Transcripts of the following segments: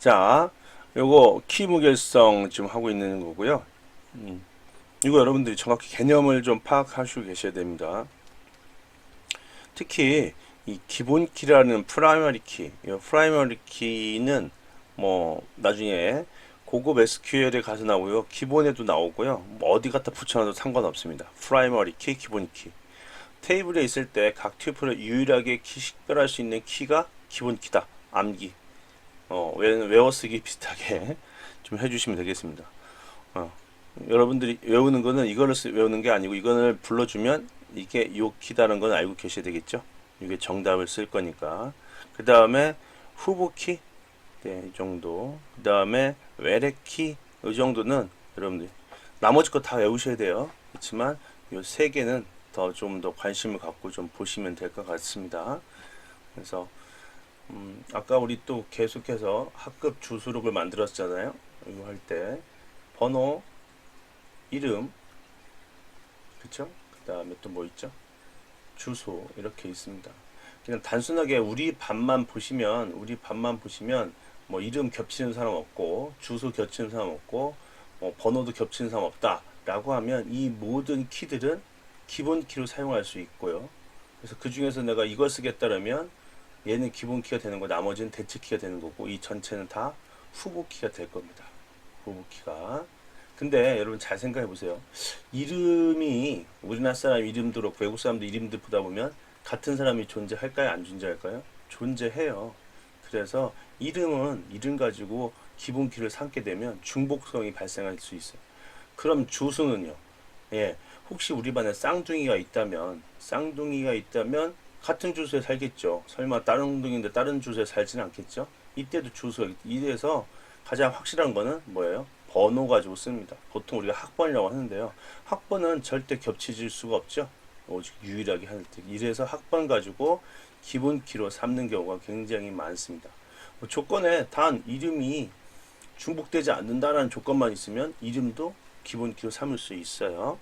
자, 요거 키 무결성 지금 하고 있는 거고요. 이거 여러분들이 정확히 개념을 좀 파악하시고 계셔야 됩니다. 특히 이 기본 키라는 프라이머리 키, 이 프라이머리 키는 뭐 나중에 고급 SQL에 가서 나오고요. 기본에도 나오고요. 뭐 어디 갖다 붙여놔도 상관없습니다. 프라이머리 키, 기본 키. 테이블에 있을 때 각 튜플을 유일하게 식별할 수 있는 키가 기본 키다. 암기. 외워쓰기 비슷하게 좀 해주시면 되겠습니다. 여러분들이 외우는 거는 이거를 외우는 게 아니고 이거를 불러주면 이게 요 키다는 건 알고 계셔야 되겠죠. 이게 정답을 쓸 거니까. 그 다음에 후보 키, 네, 이 정도. 그 다음에 외래 키, 이 정도는 여러분들 나머지 거 다 외우셔야 돼요. 그렇지만 요 세 개는 좀 더 관심을 갖고 좀 보시면 될 것 같습니다. 그래서 아까 우리 또 계속해서 학급 주소록을 만들었잖아요. 이거 할 때 번호, 이름, 그쵸? 그 다음에 또 뭐 있죠? 주소 이렇게 있습니다. 그냥 단순하게 우리 반만 보시면 뭐 이름 겹치는 사람 없고 주소 겹치는 사람 없고 번호도 겹치는 사람 없다 라고 하면 이 모든 키들은 기본 키로 사용할 수 있고요. 그래서 그 중에서 내가 이걸 쓰겠다라면 얘는 기본 키가 되는 거, 나머지는 대체 키가 되는 거고, 이 전체는 다 후보 키가 될 겁니다. 후보 키가. 근데 여러분 잘 생각해 보세요. 이름이 우리나라 사람 이름도 그렇고 외국 사람들 이름들 보다 보면 같은 사람이 존재할까요? 안 존재할까요? 존재해요. 그래서 이름은 이름 가지고 기본 키를 삼게 되면 중복성이 발생할 수 있어요. 그럼 주소는요? 예, 혹시 우리 반에 쌍둥이가 있다면 같은 주소에 살겠죠. 설마 다른 웅둥이인데 다른 주소에 살지는 않겠죠. 이때도 주소, 이래서 가장 확실한 거는 뭐예요? 번호 가지고 씁니다. 보통 우리가 학번이라고 하는데요. 학번은 절대 겹쳐질 수가 없죠. 오직 유일하게 할 때. 이래서 학번 가지고 기본 키로 삼는 경우가 굉장히 많습니다. 조건에 단 이름이 중복되지 않는다라는 조건만 있으면 이름도 기본 키로 삼을 수 있어요.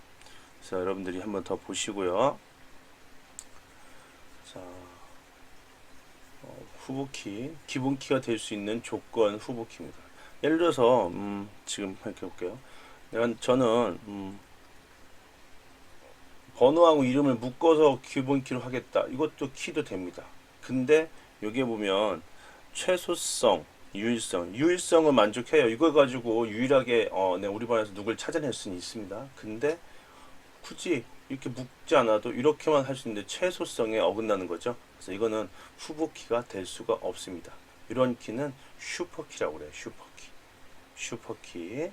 그래서 여러분들이 한번 더 보시고요. 자, 후보키, 기본 키가 될 수 있는 조건 후보키입니다. 예를 들어서 지금 이렇게 볼게요. 저는 번호하고 이름을 묶어서 기본 키로 하겠다. 이것도 키도 됩니다. 근데 여기에 보면 최소성, 유일성은 만족해요. 이걸 가지고 유일하게 네, 우리 반에서 누굴 찾아낼 수는 있습니다. 근데 굳이 이렇게 묶지 않아도 이렇게만 할 수 있는데 최소성에 어긋나는 거죠. 그래서 이거는 후보키가 될 수가 없습니다. 이런 키는 슈퍼키라고 그래요. 슈퍼키.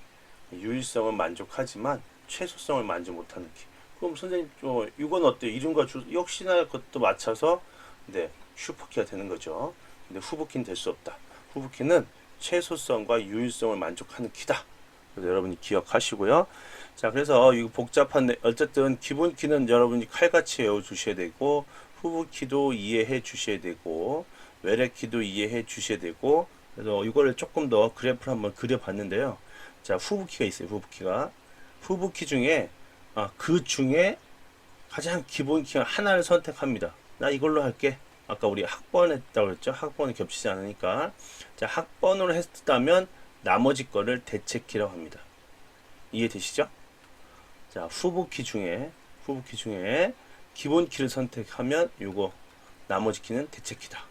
유일성은 만족하지만 최소성을 만족 못하는 키. 그럼 선생님, 이건 어때요? 이름과 주 역시나 그것도 맞춰서 네, 슈퍼키가 되는 거죠. 근데 후보키는 될 수 없다. 후보키는 최소성과 유일성을 만족하는 키다. 그래서 여러분이 기억하시고요. 자, 그래서 이거 복잡한 어쨌든 기본 키는 여러분이 칼같이 외워 주셔야 되고 후보 키도 이해해 주셔야 되고 외래 키도 이해해 주셔야 되고 그래서 이거를 조금 더 그래프를 한번 그려 봤는데요. 자, 후보 키가 있어요. 후보 키 중에 그 중에 가장 기본 키 하나를 선택합니다. 나 이걸로 할게. 아까 우리 학번 했다고 그랬죠? 학번이 겹치지 않으니까. 자, 학번으로 했다면 나머지 거를 대체 키라고 합니다. 이해되시죠? 자, 후보 키 중에 기본 키를 선택하면 요거 나머지 키는 대체 키다.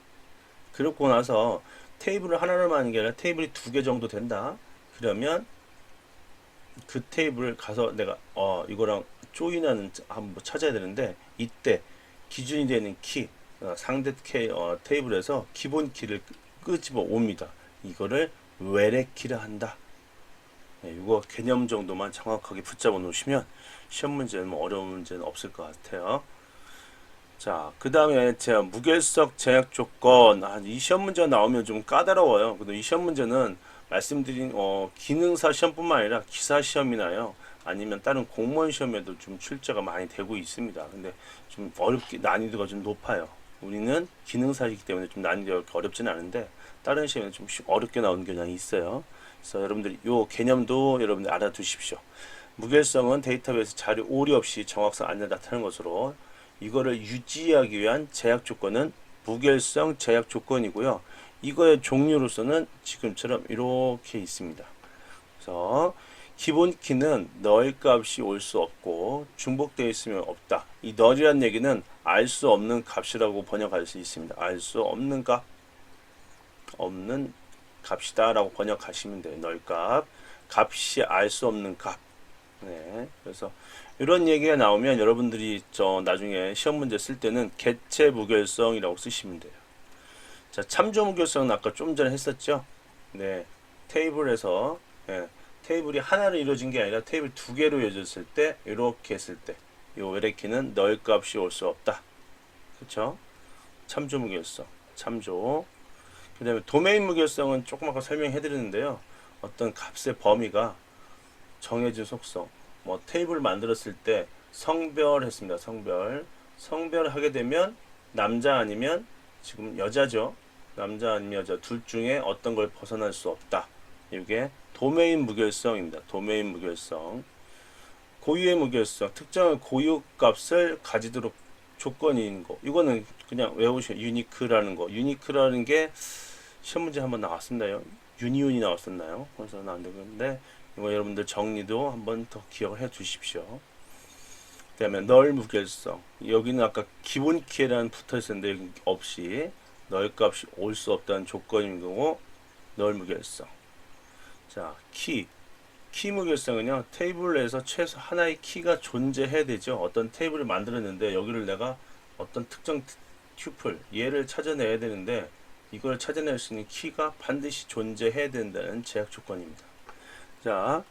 그러고 나서 테이블을 하나로 만드는 게 아니라 테이블이 2개 정도 된다. 그러면 그 테이블을 가서 내가 이거랑 조인하는 한번 찾아야 되는데 이때 기준이 되는 키 상대 테이블에서 기본 키를 끄집어 옵니다. 이거를 외래 키라 한다. 네, 이거 개념 정도만 정확하게 붙잡아 놓으시면 시험 문제는 뭐 어려운 문제는 없을 것 같아요. 자, 그 다음에 제가 무결석 제약 조건. 이 시험 문제가 나오면 좀 까다로워요. 근데 이 시험 문제는 말씀드린 기능사 시험뿐만 아니라 기사 시험이나요, 아니면 다른 공무원 시험에도 좀 출제가 많이 되고 있습니다. 근데 좀 난이도가 좀 높아요. 우리는 기능사이기 때문에 좀 난이도가 어렵진 않은데 다른 시험에는 좀 어렵게 나오는 경향이 있어요. 그래서 여러분들 요 개념도 여러분들 알아두십시오. 무결성은 데이터베이스 자료 오류 없이 정확성 안내 나타나는 것으로 이거를 유지하기 위한 제약 조건은 무결성 제약 조건이고요. 이거의 종류로서는 지금처럼 이렇게 있습니다. 그래서 기본 키는 널 값이 올 수 없고 중복되어 있으면 없다. 이 널이란 얘기는 알 수 없는 값이라고 번역할 수 있습니다. 알 수 없는 값, 없는 값이다 라고 번역하시면 돼요. 널 값, 값이 알 수 없는 값. 네, 그래서 이런 얘기가 나오면 여러분들이 나중에 시험 문제 쓸 때는 개체 무결성이라고 쓰시면 돼요. 자, 참조 무결성은 아까 좀 전에 했었죠. 네, 테이블에서 테이블이 하나로 이루어진 게 아니라 테이블 두 개로 이루어졌을 때 이렇게 했을 때 요 외래키는 널 값이 올 수 없다. 그렇죠? 참조 무결성, 참조. 그 다음에 도메인 무결성은 조금 아까 설명해 드렸는데요. 어떤 값의 범위가 정해진 속성, 뭐 테이블 만들었을 때 성별 했습니다. 성별 하게 되면 남자 아니면 지금 여자죠. 남자 아니면 여자 둘 중에 어떤 걸 벗어날 수 없다. 이게 도메인 무결성입니다. 도메인 무결성. 고유의 무결성, 특정한 고유 값을 가지도록 조건인 거. 이거는 그냥 외우셔요. 유니크라는 거. 유니크라는 게 시험 문제 한번 나왔습니다. 유니온이 나왔었나요? 그래서 안 되는데 이거 여러분들 정리도 한번 더 기억을 해 주십시오. 그 다음에 널 무결성. 여기는 아까 기본 키에라는 붙어 있었는데 여기 없이 널 값이 올 수 없다는 조건인 거고 널 무결성. 자, 키 무결성은요, 테이블에서 최소 하나의 키가 존재해야 되죠. 어떤 테이블을 만들었는데 여기를 내가 어떤 특정 튜플 얘를 찾아내야 되는데 이걸 찾아낼 수 있는 키가 반드시 존재해야 된다는 제약 조건입니다. 자,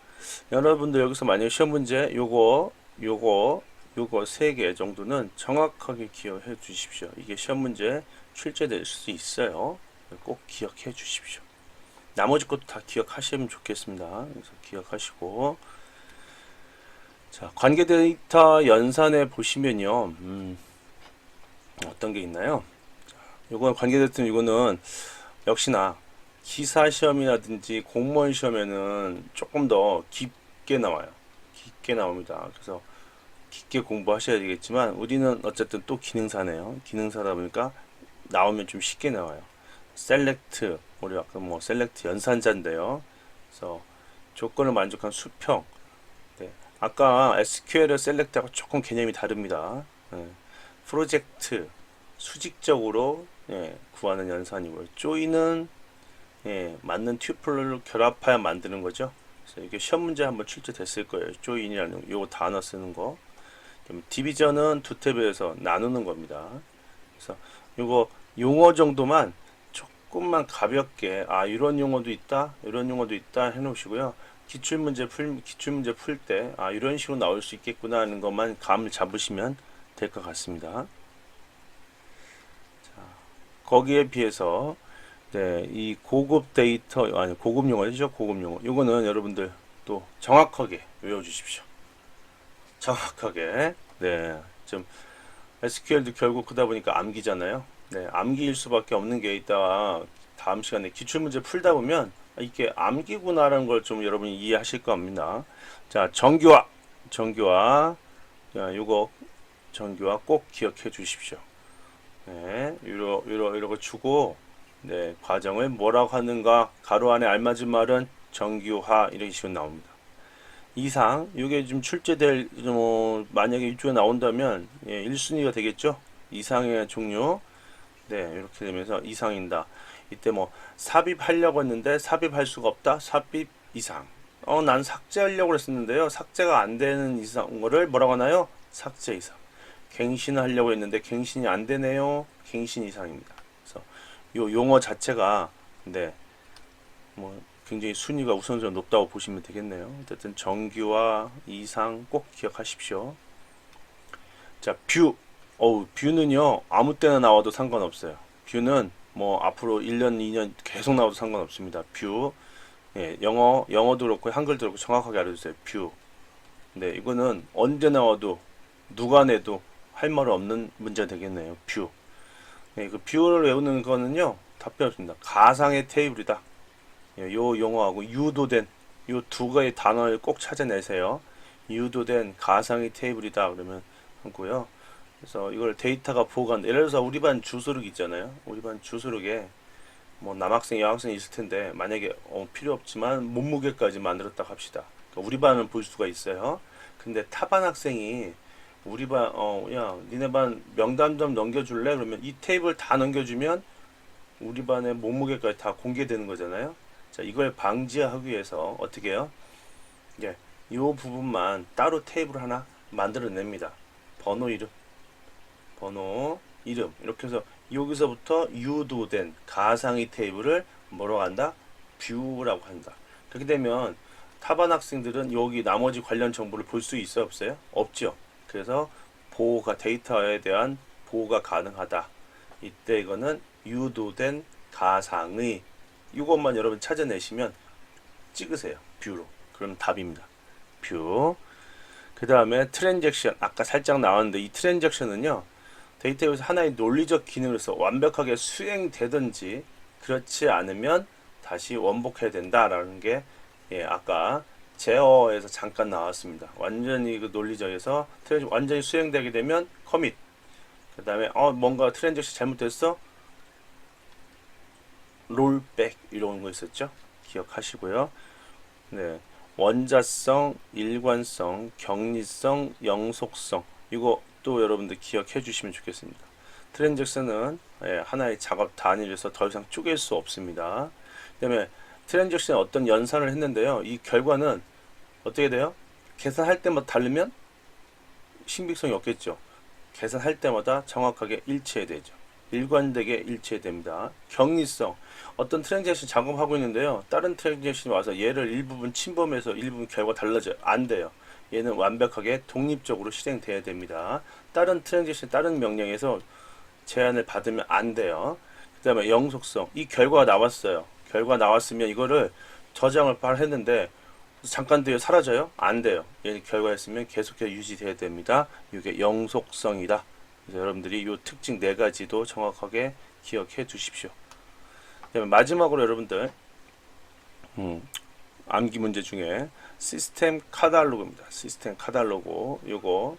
여러분들 여기서 만약 시험 문제 요거 세 개 정도는 정확하게 기억해 주십시오. 이게 시험 문제 출제될 수 있어요. 꼭 기억해 주십시오. 나머지 것도 다 기억하시면 좋겠습니다. 그래서 기억하시고, 자, 관계 데이터 연산에 보시면요, 어떤 게 있나요? 요거 관계 데이터 이거는 역시나 기사 시험이라든지 공무원 시험에는 조금 더 깊게 나와요. 깊게 나옵니다. 그래서 깊게 공부하셔야 되겠지만 우리는 어쨌든 또 기능사네요. 기능사다 보니까 나오면 좀 쉽게 나와요. 셀렉트, 우리 아까 뭐 셀렉트 연산자인데요. 그래서 조건을 만족한 수평. 네. 아까 SQL의 셀렉트하고 조금 개념이 다릅니다. 네. 프로젝트, 수직적으로 구하는 연산이고요. 조인은 맞는 튜플을 결합하여 만드는 거죠. 그래서 이게 시험 문제 한번 출제됐을 거예요. 조인이라는 요 단어 쓰는 거. 디비전은 두 탭에서 나누는 겁니다. 그래서 요거 용어 정도만 조금만 가볍게 이런 용어도 있다 해놓으시고요. 기출문제 풀 때 이런 식으로 나올 수 있겠구나 하는 것만 감을 잡으시면 될 것 같습니다. 자, 거기에 비해서 이 고급 데이터 고급 용어죠. 고급 용어. 요거는 여러분들 또 정확하게 외워주십시오. 정확하게. 좀 SQL도 결국 그러다 보니까 암기잖아요. 암기일 수밖에 없는 게 있다. 다음 시간에 기출문제 풀다 보면 이게 암기구나라는 걸 좀 여러분이 이해하실 겁니다. 자, 정규화. 요거 정규화 꼭 기억해 주십시오. 이러고 주고 과정을 뭐라고 하는가 가로 안에 알맞은 말은 정규화 이렇게 식으로 나옵니다. 이상 이게 좀 출제될 만약에 이쪽에 나온다면 1순위가 되겠죠. 이상의 종류. 이렇게 되면서 이상이다. 이때 뭐 삽입하려고 했는데 삽입할 수가 없다. 삽입 이상. 난 삭제하려고 했었는데요. 삭제가 안 되는 이상 거를 뭐라고 하나요? 삭제 이상. 갱신하려고 했는데 갱신이 안 되네요. 갱신 이상입니다. 그래서 요 용어 자체가 뭐 굉장히 순위가 우선순위가 높다고 보시면 되겠네요. 어쨌든 정규화 이상 꼭 기억하십시오. 자, 뷰는요 아무 때나 나와도 상관없어요. 뷰는 뭐 앞으로 1년 2년 계속 나와도 상관없습니다. 뷰 영어도 그렇고 한글도 그렇고 정확하게 알려주세요. 뷰. 이거는 언제 나와도 누가 내도 할 말 없는 문제 되겠네요. 뷰. 그 뷰를 외우는 거는요 답변 없습니다. 가상의 테이블이다. 요 용어하고 유도된 요 두 가지 단어를 꼭 찾아내세요. 유도된 가상의 테이블이다 그러면 하고요. 그래서 이걸 데이터가 보호가 예를 들어서 우리 반 주소록 있잖아요. 우리 반 주소록에 뭐 남학생, 여학생이 있을 텐데 만약에 필요 없지만 몸무게까지 만들었다 합시다. 그러니까 우리 반은 볼 수가 있어요. 근데 타반 학생이 우리 반, 야, 니네 반 명단 좀 넘겨줄래? 그러면 이 테이블 다 넘겨주면 우리 반의 몸무게까지 다 공개되는 거잖아요. 자, 이걸 방지하기 위해서 어떻게 해요? 예, 이 부분만 따로 테이블 하나 만들어냅니다. 번호 이름, 번호 이름 이렇게 해서 여기서부터 유도된 가상의 테이블을 뭐라고 한다? 뷰라고 한다. 그렇게 되면 타반 학생들은 여기 나머지 관련 정보를 볼 수 있어요, 없어요? 없죠. 그래서 보호가 데이터에 대한 보호가 가능하다. 이때 이거는 유도된 가상의 이것만 여러분 찾아내시면 찍으세요. 뷰로. 그럼 답입니다. 뷰. 그 다음에 트랜잭션. 아까 살짝 나왔는데 이 트랜잭션은요. 데이터에서 하나의 논리적 기능으로서 완벽하게 수행되든지 그렇지 않으면 다시 원복해야 된다라는 게 아까 제어에서 잠깐 나왔습니다. 완전히 그 논리적에서 완전히 수행되게 되면 커밋. 그 다음에 뭔가 트랜잭션 잘못됐어? 롤백 이런 거 있었죠? 기억하시고요. 네. 원자성, 일관성, 격리성, 영속성 이거 또 여러분들 기억해 주시면 좋겠습니다. 트랜잭션은 하나의 작업 단위로서 더 이상 쪼갤 수 없습니다. 그 다음에 트랜잭션에 어떤 연산을 했는데요. 이 결과는 어떻게 돼요? 계산할 때마다 다르면 신빙성이 없겠죠. 계산할 때마다 정확하게 일치해야 되죠. 일관되게 일치됩니다. 격리성. 어떤 트랜잭션 작업하고 있는데요. 다른 트랜잭션이 와서 얘를 일부분 침범해서 일부분 결과 달라져요. 안 돼요. 얘는 완벽하게 독립적으로 실행돼야 됩니다. 다른 트랜잭션, 다른 명령에서 제한을 받으면 안 돼요. 그 다음에 영속성. 이 결과가 나왔어요. 결과 나왔으면 이거를 저장을 했는데 잠깐 뒤에 사라져요? 안 돼요. 얘 결과였으면 계속해서 유지돼야 됩니다. 이게 영속성이다. 그래서 여러분들이 이 특징 네 가지도 정확하게 기억해 두십시오. 그다음에 마지막으로 여러분들 암기 문제 중에 시스템 카탈로그입니다. 시스템 카탈로그 요거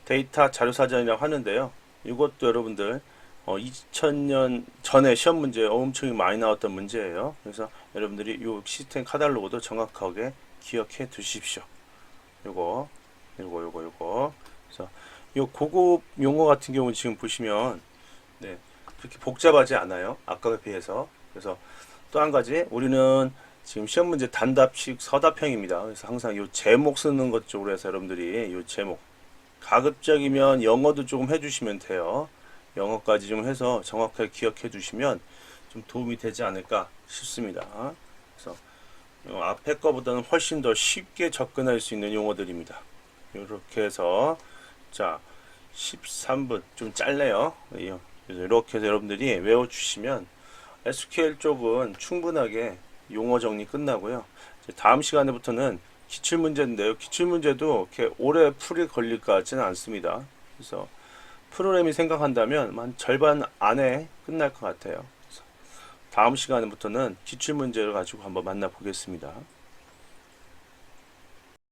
데이터 자료사전이라고 하는데요. 이것도 여러분들 2000년 전에 시험 문제에 엄청 많이 나왔던 문제예요. 그래서 여러분들이 이 시스템 카탈로그도 정확하게 기억해 두십시오. 요거. 그래서 요 고급 용어 같은 경우 지금 보시면 그렇게 복잡하지 않아요. 아까에 비해서. 그래서 또 한 가지 우리는 지금 시험 문제 단답식 서답형입니다. 그래서 항상 요 제목 쓰는 것 쪽으로 해서 여러분들이 요 제목 가급적이면 영어도 조금 해주시면 돼요. 영어까지 좀 해서 정확하게 기억해 두시면 좀 도움이 되지 않을까 싶습니다. 그래서 앞에 거보다는 훨씬 더 쉽게 접근할 수 있는 용어들입니다. 이렇게 해서 자 13분 좀 짧네요. 이렇게 해서 여러분들이 외워주시면 SQL 쪽은 충분하게 용어 정리 끝나고요. 다음 시간에부터는 기출문제인데요. 기출문제도 이렇게 오래 풀이 걸릴 것 같지는 않습니다. 그래서 프로그램이 생각한다면 한 절반 안에 끝날 것 같아요. 그래서 다음 시간부터는 기출문제를 가지고 한번 만나보겠습니다.